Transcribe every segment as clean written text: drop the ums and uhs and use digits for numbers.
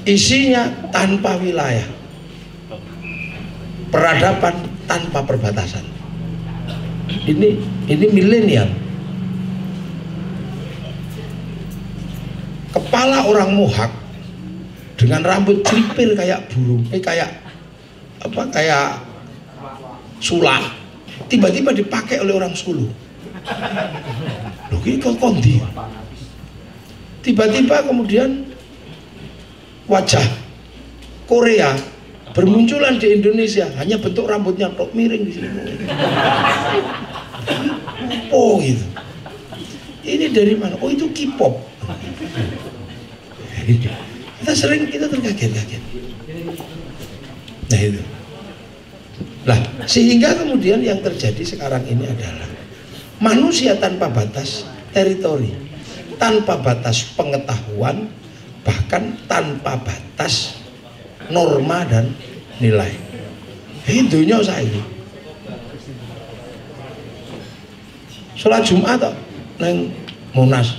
Isinya tanpa wilayah, peradaban tanpa perbatasan. Ini milenial. Kepala orang Mohak dengan rambut tripil kayak burung, kayak sulam, tiba-tiba dipakai oleh orang Sulu. Loh, ini kok kondi? Tiba-tiba kemudian wajah Korea bermunculan di Indonesia, hanya bentuk rambutnya tok miring di sini. Oh gitu. Ini dari mana? Oh itu K-pop. Kita terkaget-kaget. Nah itu. Lah, sehingga kemudian yang terjadi sekarang ini adalah manusia tanpa batas teritori, tanpa batas pengetahuan, bahkan tanpa batas norma dan nilai. Hindunya saya ini sholat Jumat atau neng Monas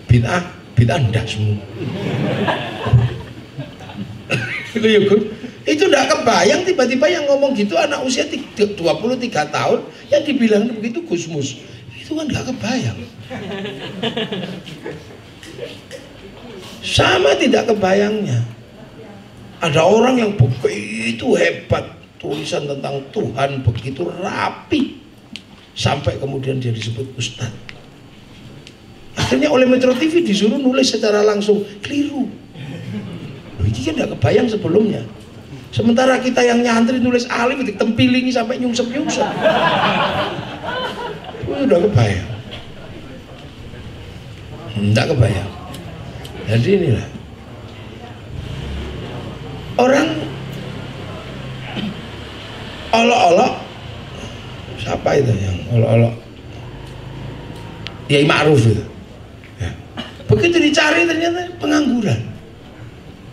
bid'ah ndak semua. Itu ya Gus. Itu ndak kebayang tiba-tiba yang ngomong gitu anak usia 23 tahun yang dibilang begitu Gusmus. Itu kan nggak kebayang. Sama tidak kebayangnya ada orang yang begitu hebat, tulisan tentang Tuhan begitu rapi, sampai kemudian dia disebut ustadz. Akhirnya oleh Metro TV disuruh nulis secara langsung, keliru. Loh, ini kan nggak kebayang sebelumnya. Sementara kita yang nyantri nulis alif ditempilingi sampai nyungsep-nyungsep. Udah kebayang. Nggak kebayang. Jadi inilah orang olok-olok, siapa itu yang olok-olok? Kiai Ma'ruf itu. Ya. Begitu dicari ternyata pengangguran,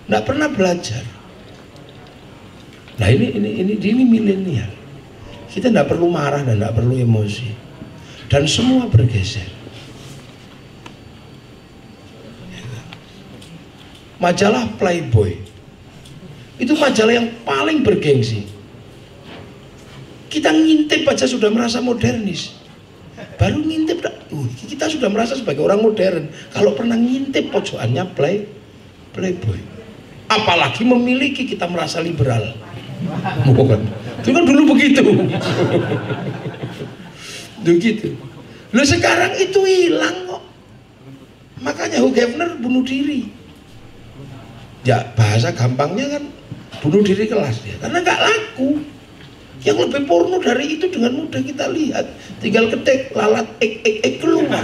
nggak pernah belajar. Nah ini milenial. Kita nggak perlu marah dan nggak perlu emosi, dan semua bergeser. Majalah Playboy itu majalah yang paling bergengsi. Kita ngintip aja sudah merasa modernis. Baru ngintip, kita sudah merasa sebagai orang modern. Kalau pernah ngintip pojokannya Playboy, apalagi memiliki, kita merasa liberal. Bukan. Itu kan dulu begitu. Begitu. Loh sekarang itu hilang kok. Makanya Hugh Hefner bunuh diri. Ya bahasa gampangnya kan bunuh diri kelas dia, karena nggak laku. Yang lebih porno dari itu dengan mudah kita lihat, tinggal ketik lalat keluar.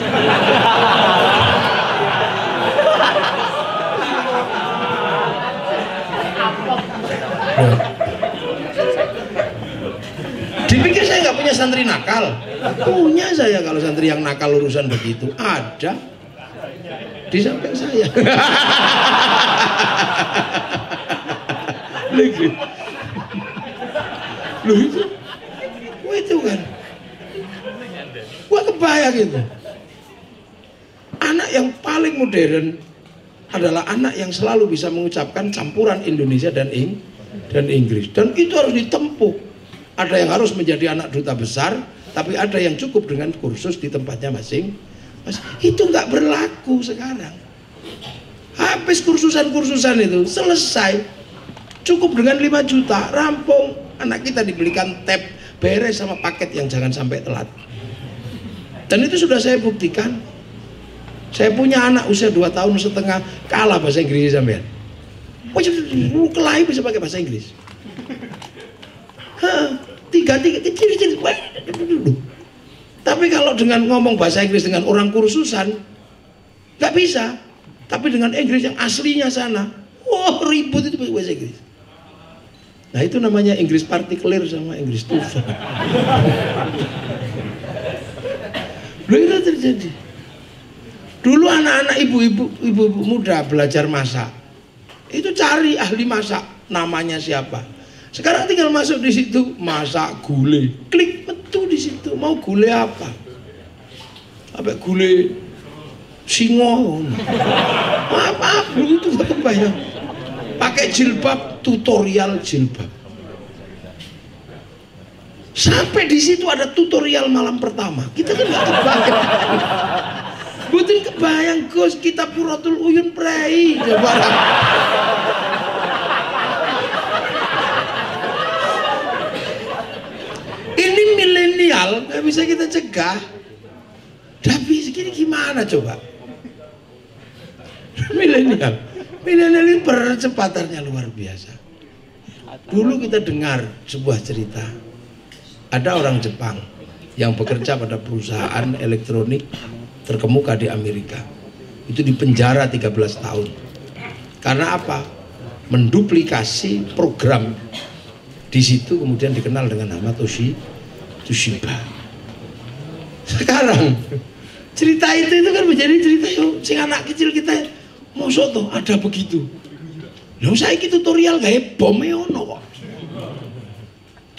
Dipikir saya nggak punya santri nakal? Punya saya. Kalau santri yang nakal urusan begitu ada di samping saya. Loh itu kan gua kebayang itu. Anak yang paling modern adalah anak yang selalu bisa mengucapkan campuran Indonesia dan Inggris, dan itu harus ditempuh. Ada yang harus menjadi anak duta besar, tapi ada yang cukup dengan kursus di tempatnya masing. Itu nggak berlaku sekarang. Habis kursusan itu selesai, cukup dengan 5 juta rampung, anak kita dibelikan tab, beres sama paket yang jangan sampai telat. Dan itu sudah saya buktikan. Saya punya anak usia 2,5 tahun kalah bahasa Inggris sampean. Kelahi bisa pakai bahasa Inggris. Tiga. Tapi kalau dengan ngomong bahasa Inggris dengan orang kursusan nggak bisa. Tapi dengan Inggris yang aslinya sana, wah ribut itu bahasa Inggris. Nah itu namanya Inggris partikuler sama Inggris TOEFL. Loh itu terjadi. Dulu anak-anak ibu-ibu muda belajar masak, itu cari ahli masak, namanya siapa. Sekarang tinggal masuk di situ, masak gulai, klik metu di situ, mau gulai apa? Apa gulai singo? Apa itu nggak kebayang. pakai jilbab, tutorial jilbab. Sampai di situ ada tutorial malam pertama. Kita kan nggak kebayang. Bukan kebayang Gus, kita Puratul Uyun prei. Coba. Ini milenial nggak bisa kita cegah. Tapi segini gimana coba? Milenial ini percepatannya luar biasa. Dulu kita dengar sebuah cerita. Ada orang Jepang yang bekerja pada perusahaan elektronik terkemuka di Amerika. Itu dipenjara 13 tahun. Karena apa? Menduplikasi program. Di situ kemudian dikenal dengan nama Toshiba. Sekarang cerita itu kan menjadi cerita sing anak kecil kita mosok toh ada begitu. Lha saiki tutorial gawe bom ono kok.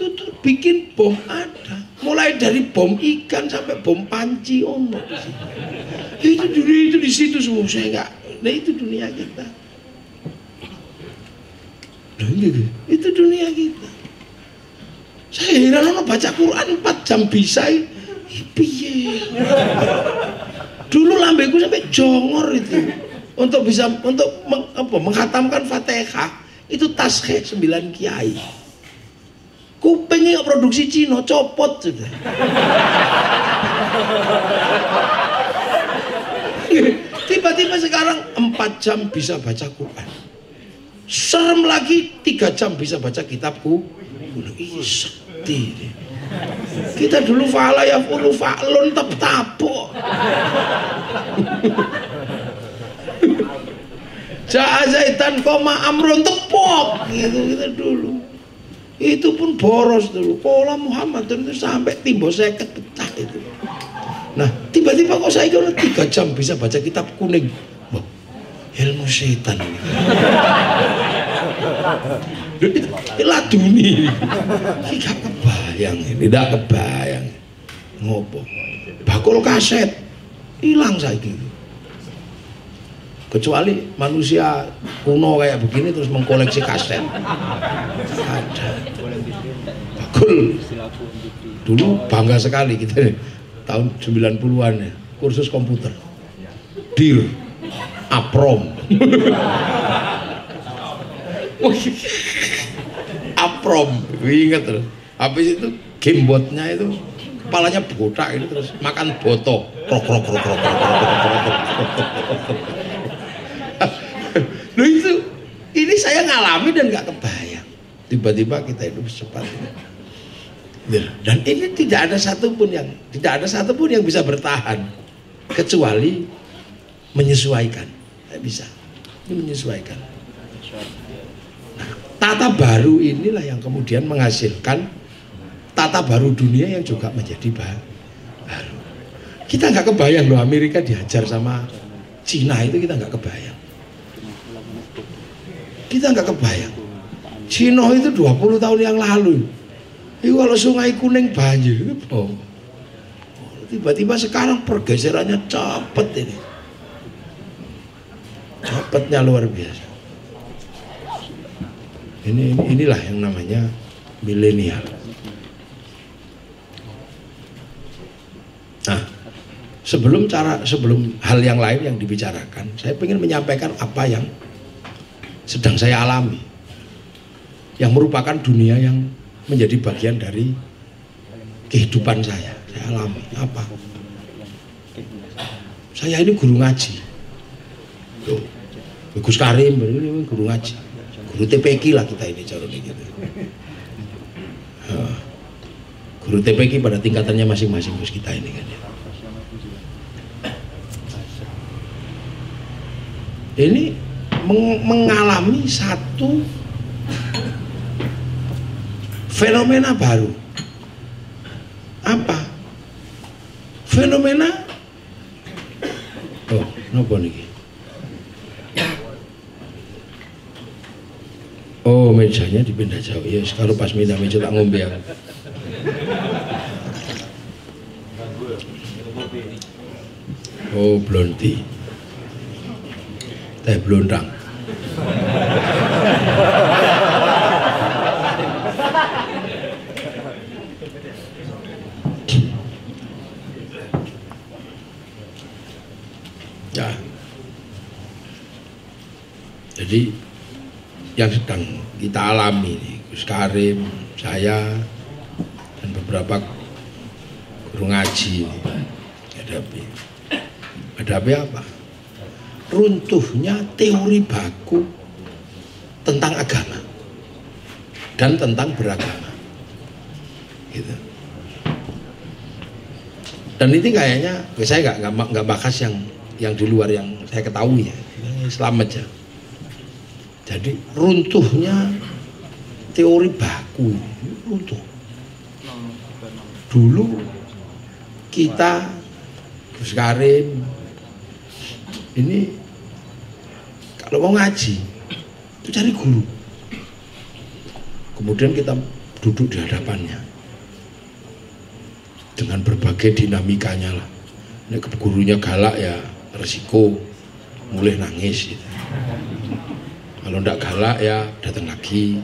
Tuh bikin bom ada, mulai dari bom ikan sampai bom panci ono di situ. Itu dunia itu di situ semua saya enggak. Nah itu dunia kita. Nah, itu dunia kita. Saya heran ono baca Quran 4 jam bisa. Piye? Dulu lambeku sampai jongor itu. Untuk bisa menghatamkan Fatihah itu tasbih 9 kiai. Kupingnya produksi Cina copot sudah. Tiba-tiba sekarang 4 jam bisa baca Quran. Serem lagi 3 jam bisa baca kitabku. Ih sedih. Kita dulu fa'ala ya fulu fa'lun tap-tapuk. Ja'a zaitan koma amrun tepok gitu kita dulu. Itu pun boros dulu. Pola Muhammad itu sampai timbo 50 pecah itu. Nah, tiba-tiba kok saya kira 3 jam bisa baca kitab kuning. Wah, ilmu setan. Laduni. Tidak kebayang, tidak kebayang. Ngopo. Bakul kaset hilang saiki. Kecuali manusia kuno kayak begini terus mengkoleksi kaset. Ada. Bakul. Dulu bangga sekali kita tahun 90-an ya, kursus komputer. DIR, APROM. APROM, ingat terus. Habis itu gamebotnya itu kepalanya botak itu terus makan boto. Krok krok krok krok krok krok. Loh itu, ini saya ngalami dan nggak kebayang. Tiba-tiba kita hidup secepat ini. Dan ini tidak ada satupun yang bisa bertahan kecuali menyesuaikan. Tidak bisa, ini menyesuaikan. Nah, tata baru inilah yang kemudian menghasilkan tata baru dunia yang juga menjadi baru. Kita nggak kebayang loh Amerika dihajar sama Cina itu, kita nggak kebayang. Kita nggak kebayang. Cina itu 20 tahun yang lalu. Itu kalau Sungai Kuning banjir itu bohong. Tiba-tiba sekarang pergeserannya cepet ini. Cepetnya luar biasa. Inilah yang namanya milenial. Nah, sebelum hal yang lain yang dibicarakan, saya ingin menyampaikan apa yang sedang saya alami, yang merupakan dunia yang menjadi bagian dari kehidupan saya alami. Apa? Saya ini guru ngaji. Gus Karim ini guru ngaji, guru TPQ lah kita ini caranya gitu. Guru TPQ pada tingkatannya masing-masing Gus kita ini kan ya. Ini mengalami satu fenomena baru. Apa? Fenomena nopo niki? Oh, mejanya dipindah jauh. Ya, kalau pas pindah meja tak ngombe aku. Oh, blonti. Teh blondang. Jadi yang sedang kita alami nih, Gus Karim, saya dan beberapa guru ngaji nih, hadapi apa? Runtuhnya teori baku tentang agama dan tentang beragama, gitu. Dan ini kayaknya saya nggak bahas yang di luar yang saya ketahui ya, Islam aja. Jadi runtuhnya teori baku, runtuh. Dulu kita Gus Karim ini kalau mau ngaji itu cari guru, kemudian kita duduk di hadapannya dengan berbagai dinamikanya lah. Ini gurunya galak ya resiko mulai nangis gitu. Kalau ndak galak ya datang lagi.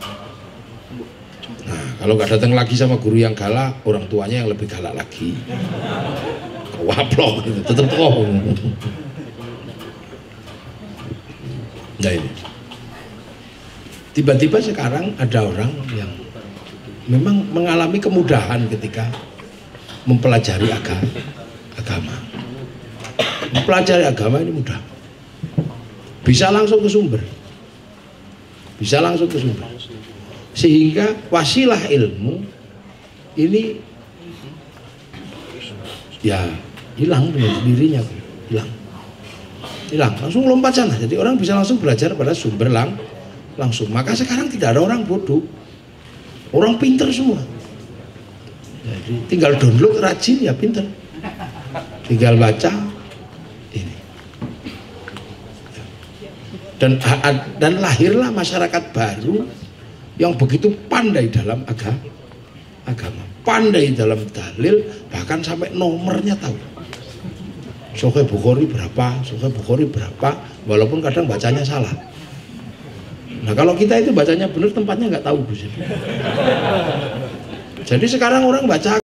Nah kalau nggak datang lagi sama guru yang galak, orang tuanya yang lebih galak lagi. Waplok gitu, tetep toh. Nah ini tiba-tiba sekarang ada orang yang memang mengalami kemudahan ketika mempelajari agama. Mempelajari agama ini mudah, bisa langsung ke sumber, sehingga wasilah ilmu ini ya hilang dengan sendirinya, hilang langsung lompat sana. Jadi orang bisa langsung belajar pada sumber langsung. Maka sekarang tidak ada orang bodoh, orang pinter semua. Jadi tinggal download, rajin ya pinter, tinggal baca ini. Dan lahirlah masyarakat baru yang begitu pandai dalam agama, pandai dalam dalil, bahkan sampai nomornya tahu. Sahih Bukhari berapa, walaupun kadang bacanya salah. Nah kalau kita itu bacanya benar, tempatnya nggak tahu, Gus. Jadi sekarang orang baca